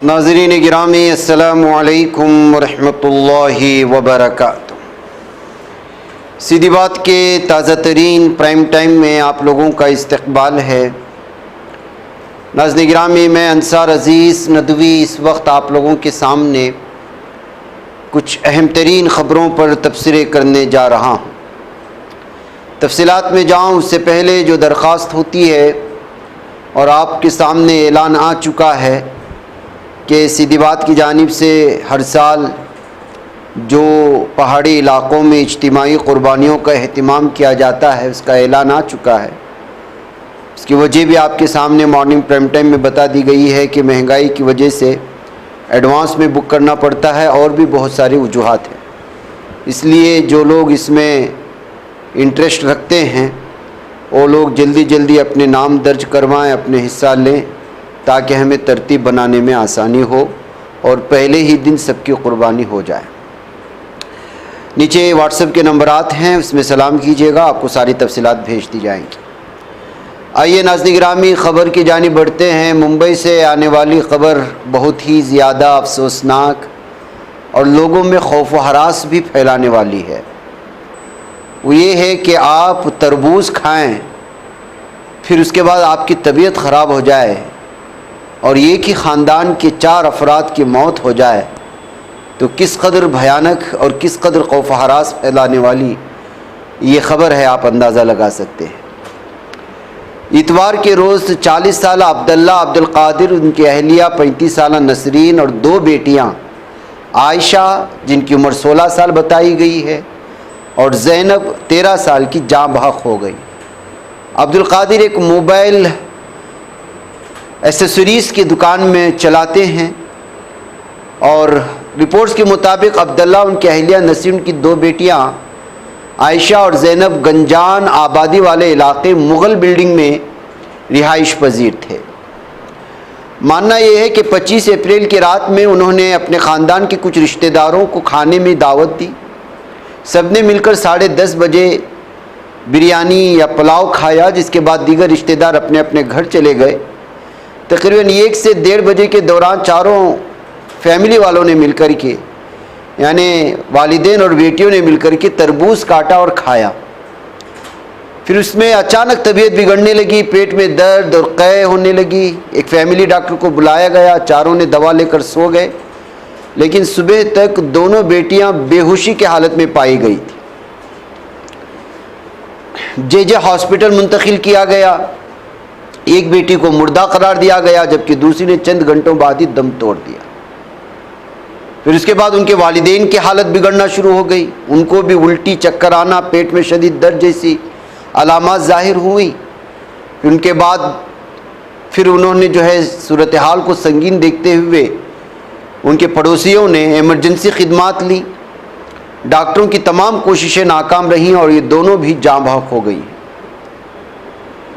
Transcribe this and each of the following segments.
ناظرین گرامی السلام علیکم ورحمۃ اللہ وبرکاتہ۔ سیدھی بات کے تازہ ترین پرائم ٹائم میں آپ لوگوں کا استقبال ہے۔ ناظرین گرامی، میں انصار عزیز ندوی اس وقت آپ لوگوں کے سامنے کچھ اہم ترین خبروں پر تبصرے کرنے جا رہا ہوں۔ تفصیلات میں جاؤں اس سے پہلے جو درخواست ہوتی ہے اور آپ کے سامنے اعلان آ چکا ہے کہ سیدھی بات کی جانب سے ہر سال جو پہاڑی علاقوں میں اجتماعی قربانیوں کا اہتمام کیا جاتا ہے اس کا اعلان آ چکا ہے۔ اس کی وجہ بھی آپ کے سامنے مارننگ پرائم ٹائم میں بتا دی گئی ہے کہ مہنگائی کی وجہ سے ایڈوانس میں بک کرنا پڑتا ہے اور بھی بہت ساری وجوہات ہیں۔ اس لیے جو لوگ اس میں انٹرسٹ رکھتے ہیں وہ لوگ جلدی اپنے نام درج کروائیں، اپنے حصہ لیں تاکہ ہمیں ترتیب بنانے میں آسانی ہو اور پہلے ہی دن سب کی قربانی ہو جائے۔ نیچے واٹس ایپ کے نمبرات ہیں، اس میں سلام کیجیے گا، آپ کو ساری تفصیلات بھیج دی جائیں گی۔ آئیے ناظرین گرامی خبر کی جانب بڑھتے ہیں۔ ممبئی سے آنے والی خبر بہت ہی زیادہ افسوسناک اور لوگوں میں خوف و ہراس بھی پھیلانے والی ہے۔ وہ یہ ہے کہ آپ تربوز کھائیں پھر اس کے بعد آپ کی طبیعت خراب ہو جائے اور ایک ہی خاندان کے 4 افراد کی موت ہو جائے تو کس قدر بھیانک اور کس قدر خوف و ہراس پھیلانے والی یہ خبر ہے، آپ اندازہ لگا سکتے ہیں۔ اتوار کے روز 40 سالہ عبداللہ عبدالقادر، ان کی اہلیہ 35 سالہ نسرین اور 2 بیٹیاں عائشہ جن کی عمر 16 سال بتائی گئی ہے اور زینب 13 سال کی جاں بحق ہو گئی۔ عبدالقادر ایک موبائل ایسیسریز کی دکان میں چلاتے ہیں اور رپورٹس کے مطابق عبداللہ، ان کی اہلیہ نسرین کی 2 بیٹیاں عائشہ اور زینب گنجان آبادی والے علاقے مغل بلڈنگ میں رہائش پذیر تھے۔ ماننا یہ ہے کہ 25 اپریل کی رات میں انہوں نے اپنے خاندان کے کچھ رشتہ داروں کو کھانے میں دعوت دی۔ سب نے مل کر 10:30 بجے بریانی یا پلاؤ کھایا، جس کے بعد دیگر رشتہ دار اپنے اپنے گھر چلے گئے۔ تقریباً 1 سے 1:30 بجے کے دوران چاروں فیملی والوں نے مل کر کے، یعنی والدین اور بیٹیوں نے مل کر کے تربوز کاٹا اور کھایا۔ پھر اس میں اچانک طبیعت بگڑنے لگی، پیٹ میں درد اور قے ہونے لگی۔ ایک فیملی ڈاکٹر کو بلایا گیا، چاروں نے دوا لے کر سو گئے، لیکن صبح تک دونوں بیٹیاں بے ہوشی کی حالت میں پائی گئی تھی۔ جے ہاسپٹل منتقل کیا گیا۔ ایک بیٹی کو مردہ قرار دیا گیا جبکہ دوسری نے چند گھنٹوں بعد ہی دم توڑ دیا۔ پھر اس کے بعد ان کے والدین کی حالت بگڑنا شروع ہو گئی، ان کو بھی الٹی، چکر آنا، پیٹ میں شدید درد جیسی علامات ظاہر ہوئی۔ ان کے بعد پھر انہوں نے صورتحال کو سنگین دیکھتے ہوئے ان کے پڑوسیوں نے ایمرجنسی خدمات لی۔ ڈاکٹروں کی تمام کوششیں ناکام رہیں اور یہ دونوں بھی جاں بحق ہو گئی۔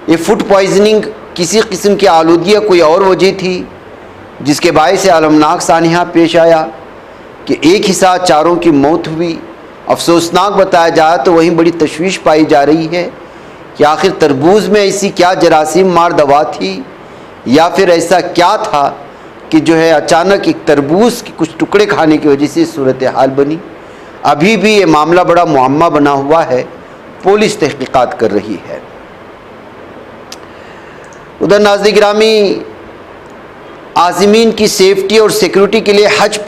یہ فوڈ پوائزننگ کسی قسم کی آلودگی یا کوئی اور وجہ تھی جس کے باعث المناک سانحہ پیش آیا کہ ایک ہی ساتھ چاروں کی موت ہوئی۔ افسوسناک بتایا جائے تو وہیں بڑی تشویش پائی جا رہی ہے کہ آخر تربوز میں ایسی کیا جراثیم مار دوا تھی یا پھر ایسا کیا تھا کہ اچانک ایک تربوز کے کچھ ٹکڑے کھانے کی وجہ سے صورتحال بنی۔ ابھی بھی یہ معاملہ بڑا معمہ بنا ہوا ہے، پولیس تحقیقات کر رہی ہے۔ ادھر ناظرین گرامی، عازمین کی سیفٹی اور سیکورٹی کے لیے حج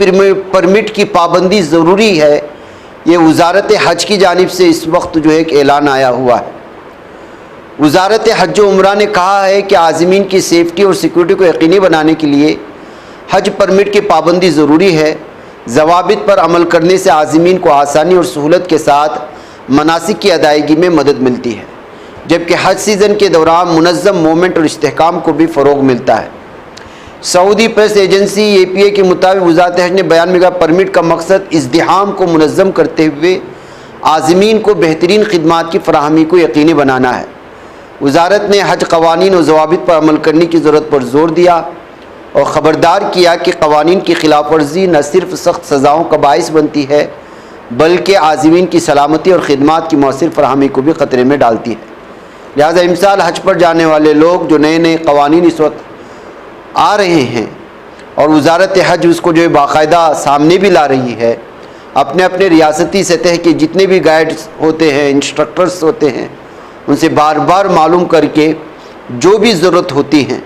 پرمٹ کی پابندی ضروری ہے۔ یہ وزارت حج کی جانب سے اس وقت ایک اعلان آیا ہوا ہے۔ وزارت حج و عمرہ نے کہا ہے کہ عازمین کی سیفٹی اور سیکورٹی کو یقینی بنانے کے لیے حج پرمٹ کی پابندی ضروری ہے۔ ضوابط پر عمل کرنے سے عازمین کو آسانی اور سہولت کے ساتھ مناسک کی ادائیگی میں مدد ملتی ہے، جبکہ حج سیزن کے دوران منظم موومنٹ اور استحکام کو بھی فروغ ملتا ہے۔ سعودی پریس ایجنسی APA کے مطابق وزارت حج نے بیان میں کہا، پرمٹ کا مقصد ازدحام کو منظم کرتے ہوئے عازمین کو بہترین خدمات کی فراہمی کو یقینی بنانا ہے۔ وزارت نے حج قوانین و ضوابط پر عمل کرنے کی ضرورت پر زور دیا اور خبردار کیا کہ قوانین کی خلاف ورزی نہ صرف سخت سزاؤں کا باعث بنتی ہے بلکہ عازمین کی سلامتی اور خدمات کی مؤثر فراہمی کو بھی خطرے میں ڈالتی ہے۔ لہذا امسال حج پر جانے والے لوگ جو نئے قوانین اس وقت آ رہے ہیں اور وزارت حج اس کو جو ہے باقاعدہ سامنے بھی لا رہی ہے. اپنے اپنے ریاستی سطح کے جتنے بھی گائیڈز ہوتے ہیں، انسٹرکٹرز ہوتے ہیں، ان سے بار بار معلوم کر کے جو بھی ضرورت ہوتی ہیں،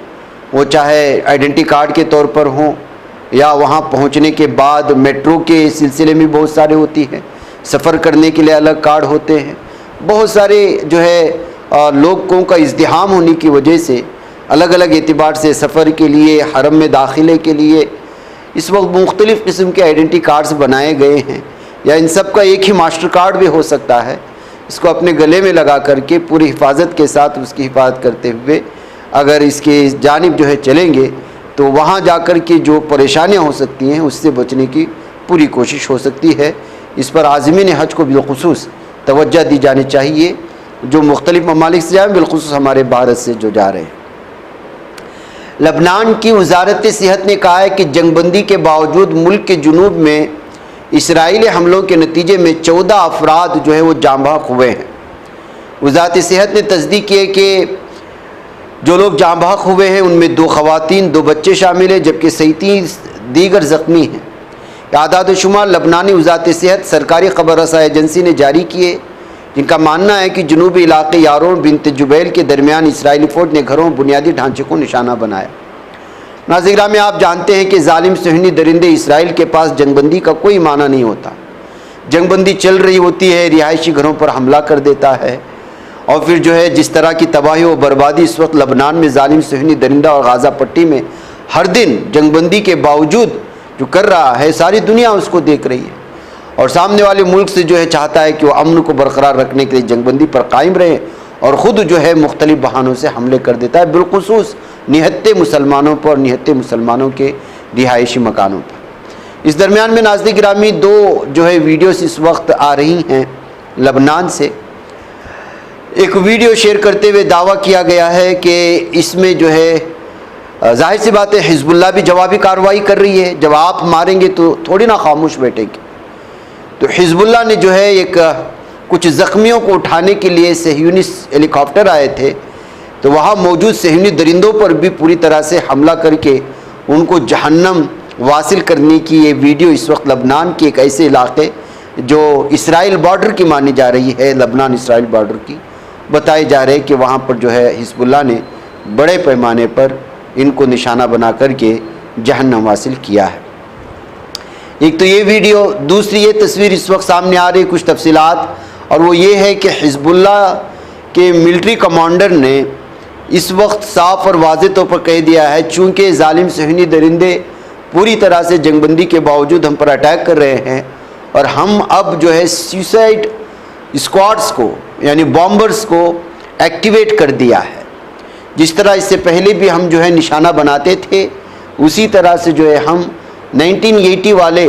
وہ چاہے آئیڈینٹی کارڈ کے طور پر ہوں یا وہاں پہنچنے کے بعد میٹرو کے سلسلے میں بہت سارے ہوتی ہیں، سفر کرنے کے لیے الگ کارڈ ہوتے ہیں. بہت سارے جو ہے لوگوں کا ازدحام ہونے کی وجہ سے الگ الگ اعتبار سے سفر کے لیے، حرم میں داخلے کے لیے اس وقت مختلف قسم کے آئیڈینٹی کارڈز بنائے گئے ہیں، یا ان سب کا ایک ہی ماسٹر کارڈ بھی ہو سکتا ہے. اس کو اپنے گلے میں لگا کر کے پوری حفاظت کے ساتھ اس کی حفاظت کرتے ہوئے اگر اس کے جانب جو ہے چلیں گے تو وہاں جا کر کے جو پریشانیاں ہو سکتی ہیں اس سے بچنے کی پوری کوشش ہو سکتی ہے. اس پر عازمین حج کو بالخصوص توجہ دی جانی چاہیے جو مختلف ممالک سے جائیں، بالخصوص ہمارے بھارت سے جو جا رہے ہیں. لبنان کی وزارت صحت نے کہا ہے کہ جنگ بندی کے باوجود ملک کے جنوب میں اسرائیلی حملوں کے نتیجے میں 14 افراد جو ہے وہ جاں بحق ہوئے ہیں. وزارت صحت نے تصدیق کی ہے کہ جو لوگ جاں بحق ہوئے ہیں ان میں 2 خواتین 2 بچے شامل ہیں، جبکہ 37 دیگر زخمی ہیں. اعداد و شمار لبنانی وزارت صحت سرکاری خبر رساں ایجنسی نے جاری کیے، جن کا ماننا ہے کہ جنوبی علاقے یارون بنت جبیل کے درمیان اسرائیلی فوج نے گھروں بنیادی ڈھانچے کو نشانہ بنایا. ناظرین گرامی، آپ جانتے ہیں کہ ظالم صہیونی درندے اسرائیل کے پاس جنگ بندی کا کوئی معنی نہیں ہوتا. جنگ بندی چل رہی ہوتی ہے، رہائشی گھروں پر حملہ کر دیتا ہے، اور پھر جو ہے جس طرح کی تباہی و بربادی اس وقت لبنان میں ظالم صہیونی درندہ اور غزہ پٹی میں ہر دن جنگ بندی کے باوجود جو کر رہا ہے، ساری دنیا اس کو دیکھ رہی ہے، اور سامنے والے ملک سے جو ہے چاہتا ہے کہ وہ امن کو برقرار رکھنے کے لیے جنگ بندی پر قائم رہے، اور خود جو ہے مختلف بہانوں سے حملے کر دیتا ہے، بالخصوص نہتے مسلمانوں پر، نہتے مسلمانوں کے رہائشی مکانوں پر. اس درمیان میں ناظرین گرامی 2 جو ہے ویڈیوز اس وقت آ رہی ہیں لبنان سے. ایک ویڈیو شیئر کرتے ہوئے دعویٰ کیا گیا ہے کہ اس میں جو ہے ظاہر سی بات ہے حزب اللہ بھی جوابی کارروائی کر رہی ہے. جب آپ ماریں گے تو تھوڑی نہ خاموش بیٹھے گی. تو حزب اللہ نے جو ہے ایک کچھ زخمیوں کو اٹھانے کے لیے صہیونی ہیلی کاپٹر آئے تھے، تو وہاں موجود صہیونی درندوں پر بھی پوری طرح سے حملہ کر کے ان کو جہنم واصل کرنے کی یہ ویڈیو اس وقت لبنان کے ایک ایسے علاقے جو اسرائیل بارڈر کی مانی جا رہی ہے، لبنان اسرائیل بارڈر کی، بتائے جا رہے کہ وہاں پر جو ہے حزب اللہ نے بڑے پیمانے پر ان کو نشانہ بنا کر کے جہنم حاصل کیا ہے. ایک تو یہ ویڈیو، دوسری یہ تصویر اس وقت سامنے آ رہی کچھ تفصیلات، اور وہ یہ ہے کہ حزب اللہ کے ملٹری کمانڈر نے اس وقت صاف اور واضح طور پر کہہ دیا ہے چونکہ ظالم صہیونی درندے پوری طرح سے جنگ بندی کے باوجود ہم پر اٹیک کر رہے ہیں، اور ہم اب جو ہے سوسائڈ اسکواڈز کو یعنی بامبرز کو ایکٹیویٹ کر دیا ہے. جس طرح اس سے پہلے بھی ہم جو ہے نشانہ بناتے تھے، اسی طرح سے جو ہے ہم 1980 والے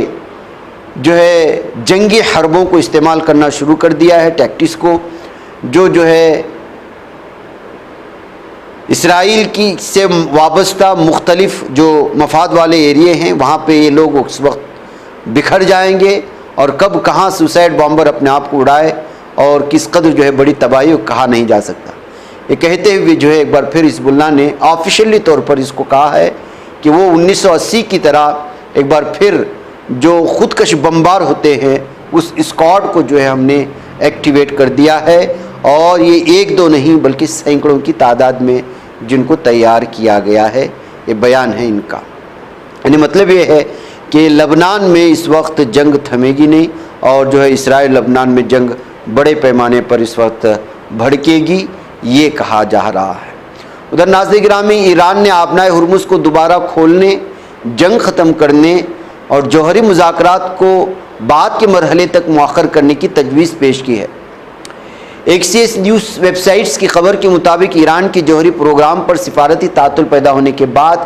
جو ہے جنگی حربوں کو استعمال کرنا شروع کر دیا ہے، ٹیکٹکس کو، جو ہے اسرائیل کی سے وابستہ مختلف جو مفاد والے ایریے ہیں وہاں پہ یہ لوگ اس وقت بکھر جائیں گے، اور کب کہاں سوسائڈ بامبر اپنے آپ کو اڑائے اور کس قدر جو ہے بڑی تباہی کہا نہیں جا سکتا. یہ کہتے ہوئے جو ہے ایک بار پھر حزب اللہ نے آفیشلی طور پر اس کو کہا ہے کہ وہ 1980 کی طرح ایک بار پھر جو خودکش بمبار ہوتے ہیں اس اسکواڈ کو جو ہے ہم نے ایکٹیویٹ کر دیا ہے، اور یہ 1-2 نہیں بلکہ سینکڑوں کی تعداد میں جن کو تیار کیا گیا ہے. یہ بیان ہے ان کا، یعنی مطلب یہ ہے کہ لبنان میں اس وقت جنگ تھمے گی نہیں، اور جو ہے اسرائیل لبنان میں جنگ بڑے پیمانے پر اس وقت بھڑکے گی، یہ کہا جا رہا ہے. ادھر ناظرین گرامی، ایران نے آبنائے ہرمز کو دوبارہ کھولنے، جنگ ختم کرنے اور جوہری مذاکرات کو بعد کے مرحلے تک مؤخر کرنے کی تجویز پیش کی ہے. ایکسیس نیوز ویب سائٹس کی خبر کے مطابق ایران کے جوہری پروگرام پر سفارتی تعطل پیدا ہونے کے بعد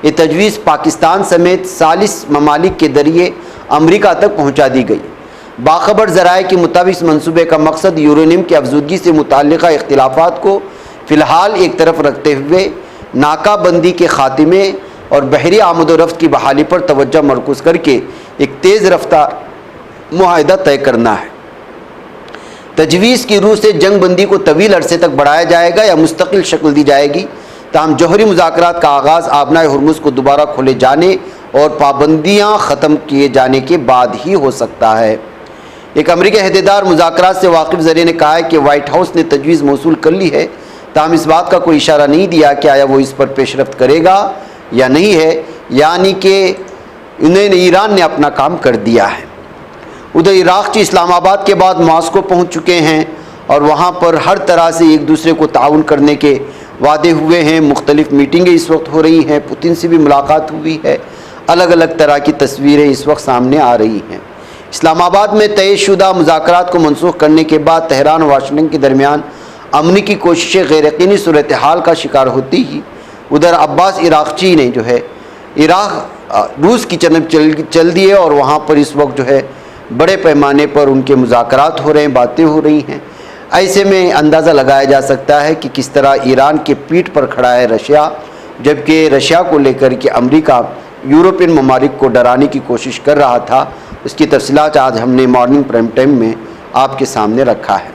یہ تجویز پاکستان سمیت 40 ممالک کے ذریعے امریکہ تک پہنچا دی گئی. باخبر ذرائع کے مطابق اس منصوبے کا مقصد یورینیم کی افزودگی سے متعلقہ اختلافات کو فی الحال ایک طرف رکھتے ہوئے ناکہ بندی کے خاتمے اور بحری آمد و رفت کی بحالی پر توجہ مرکوز کر کے ایک تیز رفتار معاہدہ طے کرنا ہے. تجویز کی روح سے جنگ بندی کو طویل عرصے تک بڑھایا جائے گا یا مستقل شکل دی جائے گی، تاہم جوہری مذاکرات کا آغاز آبنائے ہرمز کو دوبارہ کھولے جانے اور پابندیاں ختم کیے جانے کے بعد ہی ہو سکتا ہے۔ ایک امریکی عہدیدار مذاکرات سے واقف ذریعے نے کہا ہے کہ وائٹ ہاؤس نے تجویز موصول کر لی ہے، تاہم اس بات کا کوئی اشارہ نہیں دیا کہ آیا وہ اس پر پیش رفت کرے گا یا نہیں ہے، یعنی کہ ایران نے اپنا کام کر دیا ہے۔ ادھر عراقچی اسلام آباد کے بعد ماسکو پہنچ چکے ہیں اور وہاں پر ہر طرح سے ایک دوسرے کو تعاون کرنے کے وعدے ہوئے ہیں۔ مختلف میٹنگیں اس وقت ہو رہی ہیں، پوتن سے بھی ملاقات ہوئی ہے، الگ الگ طرح کی تصویریں اس وقت سامنے آ رہی ہیں۔ اسلام آباد میں طے شدہ مذاکرات کو منسوخ کرنے کے بعد تہران اور واشنگٹن کے درمیان امن کی کوششیں غیر یقینی صورتحال کا شکار ہوتی ہی ادھر عباس عراقچی نے جو ہے عراق روس کی جانب چل دیے اور وہاں پر اس وقت جو ہے بڑے پیمانے پر ان کے مذاکرات ہو رہے ہیں، باتیں ہو رہی ہیں۔ ایسے میں اندازہ لگایا جا سکتا ہے کہ کس طرح ایران کے پیٹھ پر کھڑا ہے رشیا، جبکہ رشیا کو لے کر کے امریکہ یورپین ممالک کو ڈرانے کی کوشش کر رہا تھا۔ اس کی تفصیلات آج ہم نے مارننگ پرائم ٹائم میں آپ کے سامنے رکھا ہے۔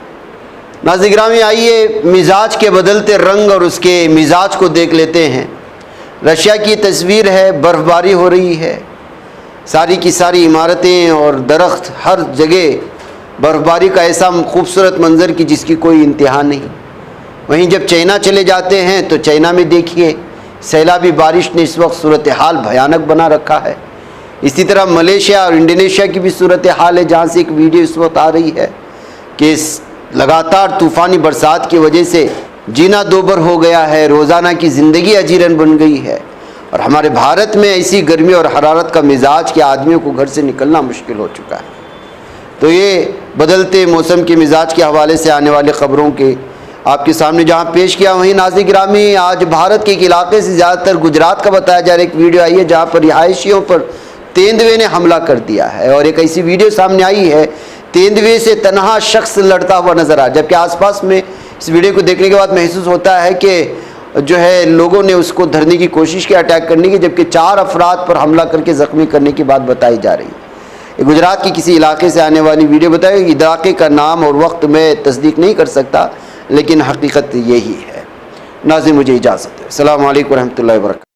ناظرین گرامی، آئیے مزاج کے بدلتے رنگ اور اس کے مزاج کو دیکھ لیتے ہیں۔ رشیا کی تصویر ہے، برف باری ہو رہی ہے، ساری کی ساری عمارتیں اور درخت، ہر جگہ برف باری کا ایسا خوبصورت منظر کہ جس کی کوئی انتہا نہیں۔ وہیں جب چائنا چلے جاتے ہیں تو چائنا میں دیکھیے سیلابی بارش نے اس وقت صورتحال بھیانک بنا رکھا ہے۔ اسی طرح ملیشیا اور انڈونیشیا کی بھی صورتحال ہے، جہاں سے ایک ویڈیو اس وقت آ رہی ہے کہ لگاتار طوفانی برسات کی وجہ سے جینا دوبر ہو گیا ہے، روزانہ کی زندگی اجیرن بن گئی ہے۔ اور ہمارے بھارت میں ایسی گرمی اور حرارت کا مزاج کہ آدمیوں کو گھر سے نکلنا مشکل ہو چکا ہے۔ تو یہ بدلتے موسم کے مزاج کے حوالے سے آنے والی خبروں کے آپ کے سامنے جہاں پیش کیا، وہیں ناظرین گرامی آج بھارت کے ایک علاقے سے زیادہ تر گجرات کا بتایا جا رہا ہے۔ ایک ویڈیو آئی ہے جہاں پر رہائشیوں پر تیندوے نے حملہ کر دیا ہے، اور ایک ایسی ویڈیو سامنے آئی ہے تیندوے سے تنہا شخص لڑتا ہوا نظر آ، جبکہ آس پاس میں اس ویڈیو کو دیکھنے کے بعد محسوس ہوتا ہے کہ جو ہے لوگوں نے اس کو دھرنے کی کوشش کی، اٹیک کرنے کی، جبکہ 4 افراد پر حملہ کر کے زخمی کرنے کی بات بتائی جا رہی ہے۔ گجرات کی کسی علاقے سے آنے والی ویڈیو بتائی، علاقے کا نام اور وقت میں تصدیق نہیں کر سکتا، لیکن حقیقت یہی ہے۔ ناظرین مجھے اجازت ہے، السلام علیکم ورحمۃ اللہ وبرکاتہ۔